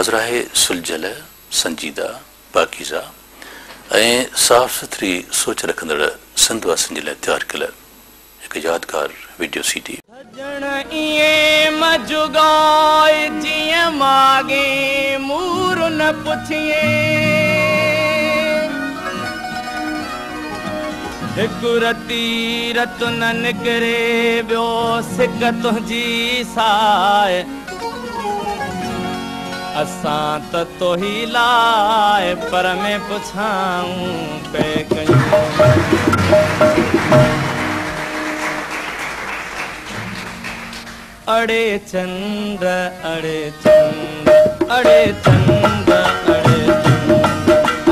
हाज़िर है सुलझल संजीदा पाकीज़ा ऐं साफ़ सुथरी सोच रखंदड़ सिंध वासियुनि जे लाइ तयारु कयल हिकु यादगार वीडियो सीडी। हिकु रती रत न निकिरे ॿियो सिक तुंहिंजी साए असां त तोही लाइ पर में पुछाऊं पे कयूं अड़े चंद्र अड़े चंद्र अड़े चंद्र अड़े चंद्र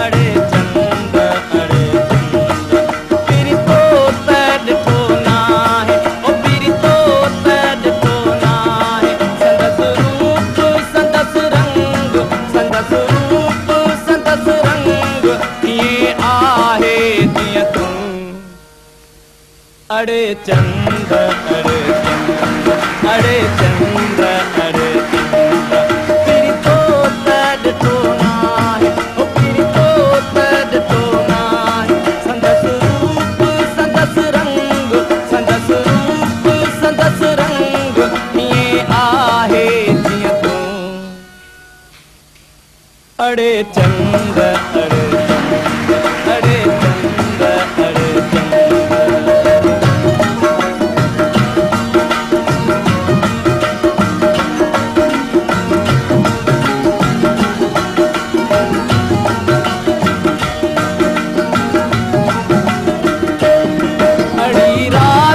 अड़े चंद्र अड़े चंद्र तेरी तो ॾिठो नाहे ओ तेरी तो ॾिठो नाहे संदस रूप संदस रंग संदस रूप संदस रंग ये आहे जीअं तूं अड़े चंद्र अड़े चंद्र अड़े चंद्र अड़े चंद्र तेरी तो ॾिठो नाहे ओ तेरी तो ॾिठो नाहे संदस रूप संदस रंग संदस रूप संदस रंग ये आहे जीअं तूं अड़े चंद्र